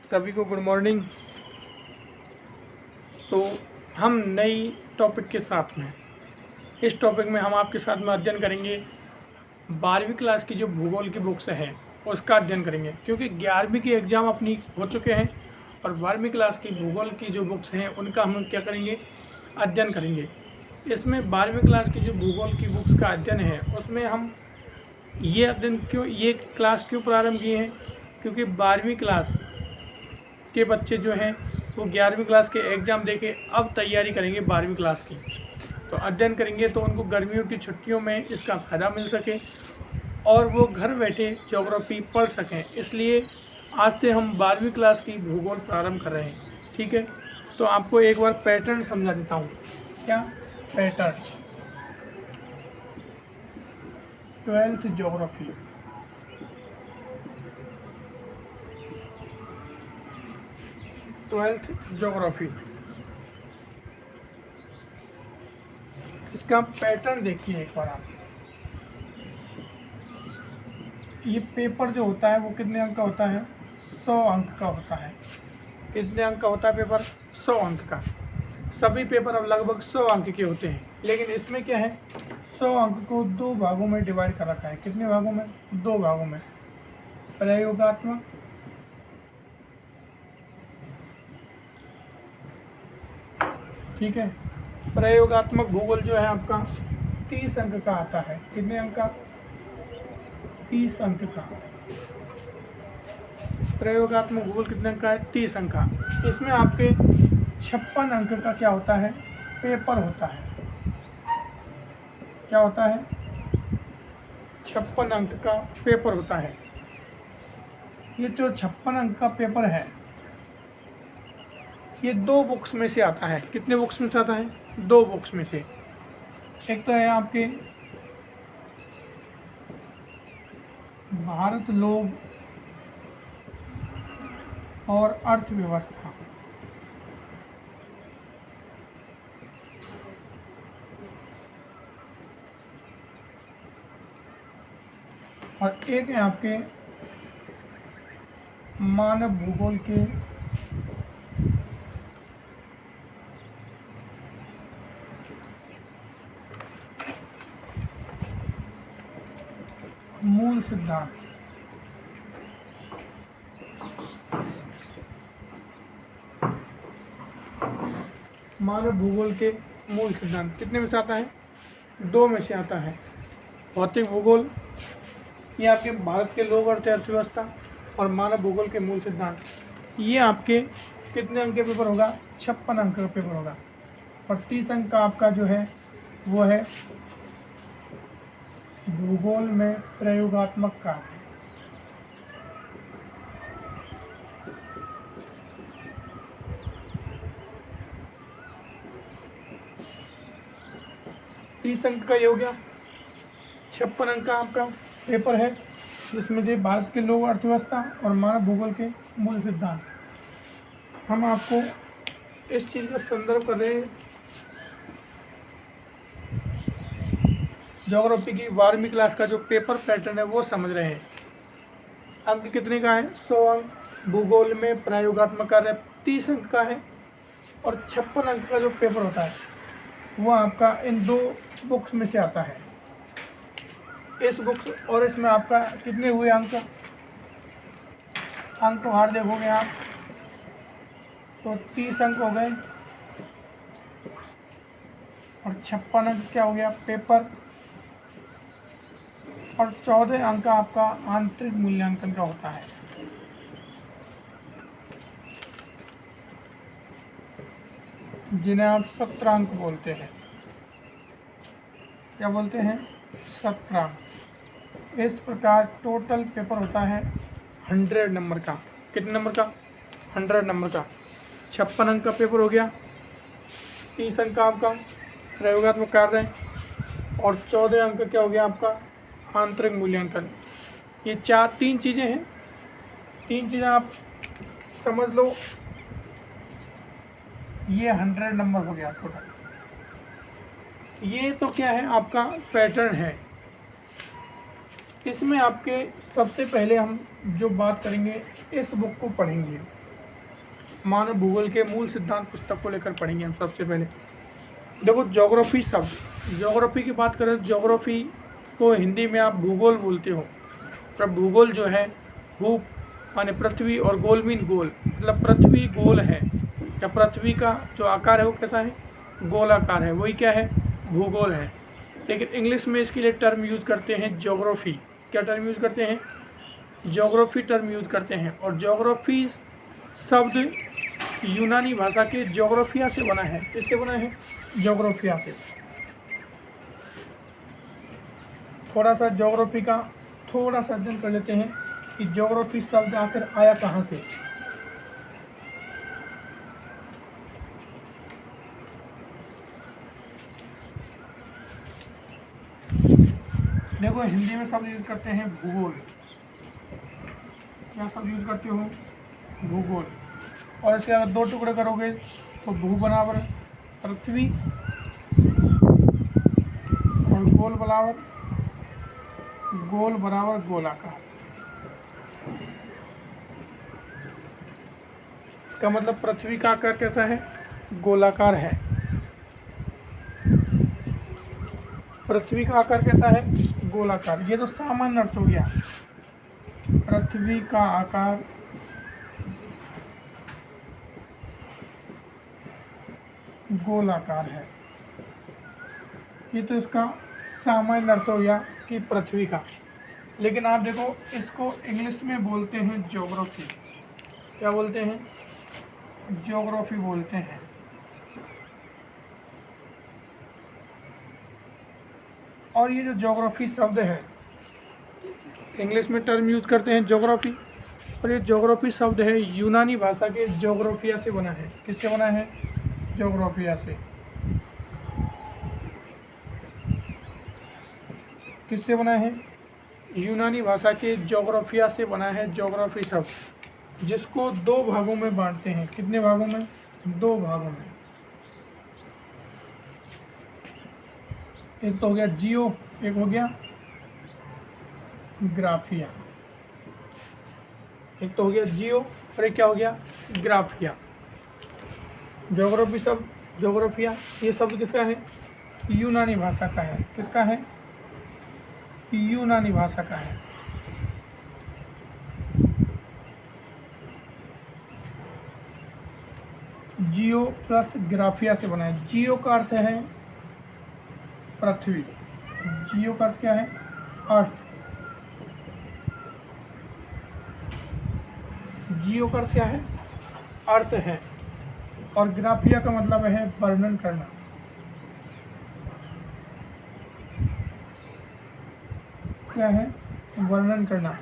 सभी को good morning. तो हम नई टॉपिक के साथ में इस टॉपिक में हम आपके साथ में अध्ययन करेंगे 12वीं क्लास की जो भूगोल की बुक्स हैं उसका अध्ययन करेंगे, क्योंकि 11वीं की एग्ज़ाम अपनी हो चुके हैं और 12वीं क्लास की भूगोल की जो बुक्स हैं उनका हम क्या करेंगे, अध्ययन करेंगे। इसमें 12वीं क्लास की जो भूगोल की बुक्स का अध्ययन है उसमें हम ये क्लास क्यों प्रारंभ किए हैं, क्योंकि 12वीं क्लास के बच्चे जो हैं वो 11वीं क्लास के एग्ज़ाम देके अब तैयारी करेंगे 12वीं क्लास की, तो अध्ययन करेंगे तो उनको गर्मियों की छुट्टियों में इसका फ़ायदा मिल सके और वो घर बैठे ज्योग्राफी पढ़ सकें। इसलिए आज से हम 12वीं क्लास की भूगोल प्रारंभ कर रहे हैं। ठीक है, तो आपको एक बार पैटर्न समझा देता हूँ। क्या पैटर्न? 12th ज्योग्राफी, इसका पैटर्न देखिए एक बार आप। ये पेपर जो होता है वो कितने अंक का होता है? 100 अंक का होता है। कितने अंक का होता है पेपर? 100 अंक का। सभी पेपर अब लगभग 100 अंक के होते हैं, लेकिन इसमें क्या है, 100 अंक को 2 भागों में डिवाइड कर रखा है। कितने भागों में? 2 भागों में। प्रयोगात्मक ठीक है, प्रयोगात्मक भूगोल जो है आपका 30 अंक का आता है। कितने अंक का? 30 अंक का। प्रयोगात्मक भूगोल कितने अंक का है? 30 अंक का। इसमें आपके 56 अंक का क्या होता है? पेपर होता है। क्या होता है? 56 अंक का पेपर होता है। ये जो 56 अंक का पेपर है ये 2 बुक्स में से आता है। कितने बुक्स में से आता है? 2 बुक्स में से। एक तो है आपके भारत लोग और अर्थव्यवस्था, और एक है आपके मानव भूगोल के मूल सिद्धांत। मानव भूगोल के मूल सिद्धांत कितने में से आता है? 2 में से आता है। भौतिक भूगोल ये आपके भारत के लोग और अर्थव्यवस्था, और मानव भूगोल के मूल सिद्धांत ये आपके कितने अंक के पेपर होगा? 56 अंक का पेपर होगा। और 30 अंक का आपका जो है वो है भूगोल में प्रयोगात्मक कार्य। तीस अंक का ये हो गया। 56 अंक का आपका पेपर है, जिसमें से भारत के लोक अर्थव्यवस्था और मानव भूगोल के मूल सिद्धांत। हम आपको इस चीज़ का संदर्भ कर रहे हैं, ज्योग्राफी की 12वीं क्लास का जो पेपर पैटर्न है वो समझ रहे हैं। अंक कितने का है? 100 अंक। भूगोल में प्रयोगात्मक कार्य 30 अंक का है, और 56 अंक का जो पेपर होता है वो आपका इन 2 बुक्स में से आता है। इस बुक्स और इसमें आपका कितने हुए अंक? अंक बाहर देखोगे आप तो 30 अंक हो गए, और 56 अंक क्या हो गया? पेपर, और 14 अंक आपका आंतरिक मूल्यांकन का होता है। जिन्हें आप 17 अंक बोलते हैं। क्या बोलते हैं? 17 अंक। इस प्रकार टोटल पेपर होता है 100 नंबर का। कितने नंबर का? 100 नंबर का। 56 अंक का पेपर हो गया, 30 अंक का आपका प्रयोगात्मक कार्य, और 14 अंक क्या हो गया आपका? आंतरिक मूल्यांकन। ये 3 चीज़ें हैं। 3 चीज़ें आप समझ लो, ये 100 नंबर हो गया टोटल। ये तो क्या है, आपका पैटर्न है। इसमें आपके सबसे पहले हम जो बात करेंगे इस बुक को पढ़ेंगे। मानव भूगोल के मूल सिद्धांत पुस्तक को लेकर पढ़ेंगे हम सबसे पहले। देखो ज्योग्राफी शब्द, ज्योग्राफी की बात करें, ज्योग्राफी को हिंदी में आप भूगोल बोलते हो। तो भूगोल जो है, भू माने पृथ्वी और गोल मीन गोल, मतलब पृथ्वी गोल है या पृथ्वी का जो आकार है वो कैसा है, गोलाकार है, वही क्या है, भूगोल है। लेकिन इंग्लिश में इसके लिए टर्म यूज करते हैं ज्योग्राफी। क्या टर्म यूज करते हैं, ज्योग्राफी टर्म यूज करते हैं। और ज्योग्राफी शब्द यूनानी भाषा के ज्योग्राफिया से बना है। किससे बना है, ज्योग्राफिया से। थोड़ा सा ज्योग्राफी का थोड़ा सा अध्ययन कर लेते हैं कि ज्योग्राफी शब्द आखिर आया कहाँ से। देखो हिंदी में शब्द यूज करते हैं भूगोल। क्या शब्द यूज करते हो, भूगोल। और इसके अगर दो टुकड़े करोगे तो भू बराबर पृथ्वी और गोल बराबर गोलाकार। इसका मतलब पृथ्वी का आकार कैसा है, गोलाकार है। पृथ्वी का आकार कैसा है, गोलाकार। ये तो सामान्य अर्थ हो गया, पृथ्वी का आकार गोलाकार है। ये तो इसका सामान्य अर्थ हो गया कि पृथ्वी का। लेकिन आप देखो इसको इंग्लिश में बोलते हैं ज्योग्राफी। क्या बोलते हैं, ज्योग्राफी बोलते हैं। और ये जो ज्योग्राफी शब्द है, इंग्लिश में टर्म यूज करते हैं ज्योग्राफी, और ये ज्योग्राफी शब्द है यूनानी भाषा के ज्योग्राफिया से बना है। किससे बना है, ज्योग्राफिया से। किससे बना है, यूनानी भाषा के ज्योग्राफिया से बना है ज्योग्राफी शब्द, जिसको दो भागों में बांटते हैं। कितने भागों में, दो भागों में। एक तो हो गया जियो, एक हो गया ग्राफिया। एक तो हो गया जियो और एक क्या हो गया, ग्राफिया। ज्योग्राफी शब्द, ज्योग्राफिया, ये शब्द किसका है, यूनानी भाषा का है। किसका है, यूनानी भाषा का है। जियो प्लस ग्राफिया से बना है। जियो का अर्थ है पृथ्वी, जियो का अर्थ क्या है, अर्थ। जियो का अर्थ क्या है, अर्थ है। और ग्राफिया का मतलब है वर्णन करना। क्या है, वर्णन करना।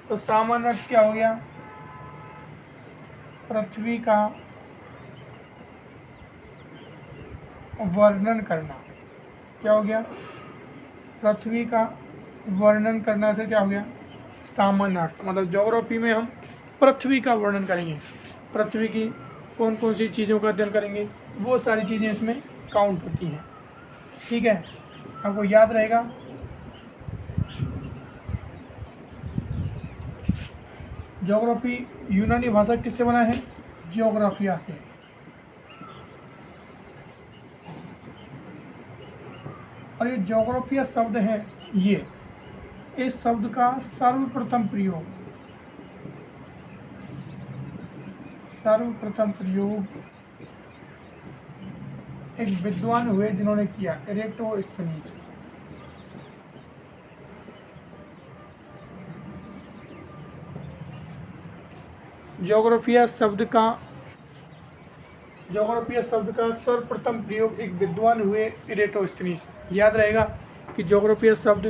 तो सामान्य अर्थ क्या हो गया, पृथ्वी का वर्णन करना। क्या हो गया, पृथ्वी का वर्णन करना से क्या हो गया, सामान्य अर्थ। मतलब ज्योग्राफी में हम पृथ्वी का वर्णन करेंगे, पृथ्वी की कौन कौन सी चीज़ों का अध्ययन करेंगे, वो सारी चीज़ें इसमें काउंट होती हैं। ठीक है, आपको याद रहेगा। ज्योग्राफी यूनानी भाषा किससे बना है, ज्योग्राफिया से। और ये ज्योग्राफिया शब्द है, ये इस शब्द का सर्वप्रथम प्रयोग एक विद्वान हुए जिन्होंने किया, एरेटोस्थनीज। ज्योग्राफिया शब्द का सर्वप्रथम प्रयोग एक विद्वान हुए, एरेटोस्थनीज। याद रहेगा कि ज्योग्राफिया शब्द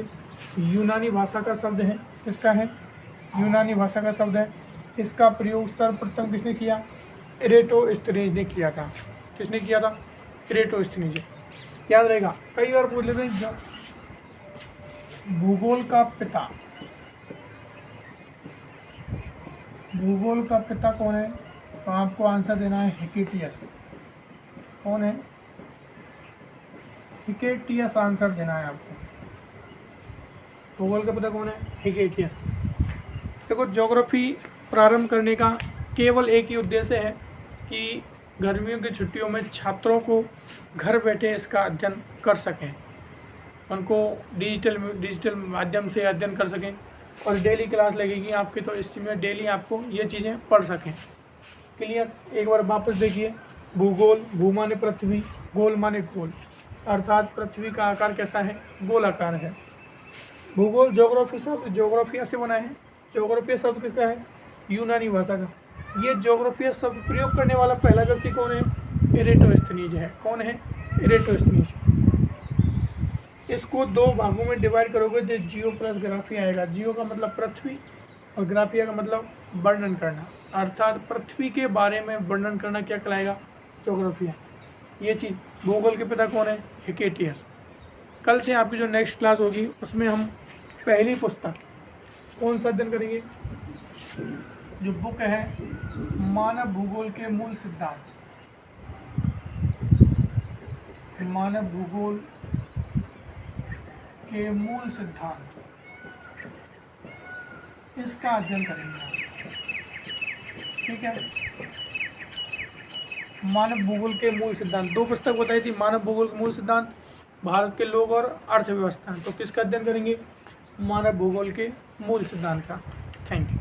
यूनानी भाषा का शब्द है। किसका है, यूनानी भाषा का शब्द है। इसका प्रयोग सर्वप्रथम किसने किया, एरेटोस्थनीज ने किया था। किसने किया था, एरेटोस्थनीज। याद रहेगा, कई बार पूछ लेते हैं भूगोल का पिता, भूगोल का पिता कौन है, तो आपको आंसर देना है हिकेटियस। कौन है, हिकेटियस आंसर देना है आपको। भूगोल का पिता कौन है, हिकेटियस। देखो ज्योग्राफी प्रारंभ करने का केवल एक ही उद्देश्य है कि गर्मियों की छुट्टियों में छात्रों को घर बैठे इसका अध्ययन कर सकें, उनको डिजिटल माध्यम से अध्ययन कर सकें और डेली क्लास लगेगी आपकी, तो इसमें डेली आपको ये चीज़ें पढ़ सकें। क्लियर? एक बार वापस देखिए, भूगोल, भू माने पृथ्वी, गोल माने गोल, अर्थात पृथ्वी का आकार कैसा है? गोलाकार है। भूगोल ज्योग्राफी शब्द ज्योग्राफिया से बना है। ज्योग्राफिया शब्द किसका है? यूनानी भाषा का। ये ज्योग्राफिया शब्द प्रयोग करने वाला पहला व्यक्ति कौन है? इरेटोस्थनीज है। कौन है? इरेटोस्थनीज। इसको दो भागों में डिवाइड करोगे तो जियो प्लस ग्राफी आएगा। जियो का मतलब पृथ्वी और ग्राफिया का मतलब वर्णन करना, अर्थात पृथ्वी के बारे में वर्णन करना क्या कहलाएगा? ज्योग्राफिया। ये चीज़। भूगोल के पिता कौन है? हिकेटियस। कल से आपकी जो नेक्स्ट क्लास होगी उसमें हम पहली पुस्तक कौन सा अध्ययन करेंगे? जो बुक है मानव भूगोल के मूल सिद्धांत, मानव भूगोल के मूल सिद्धांत, इसका अध्ययन करेंगे। ठीक है, मानव भूगोल के मूल सिद्धांत। दो पुस्तक बताई थी, मानव भूगोल के मूल सिद्धांत, भारत के लोग और अर्थव्यवस्था। तो किसका अध्ययन करेंगे? मानव भूगोल के मूल सिद्धांत का। Thank you.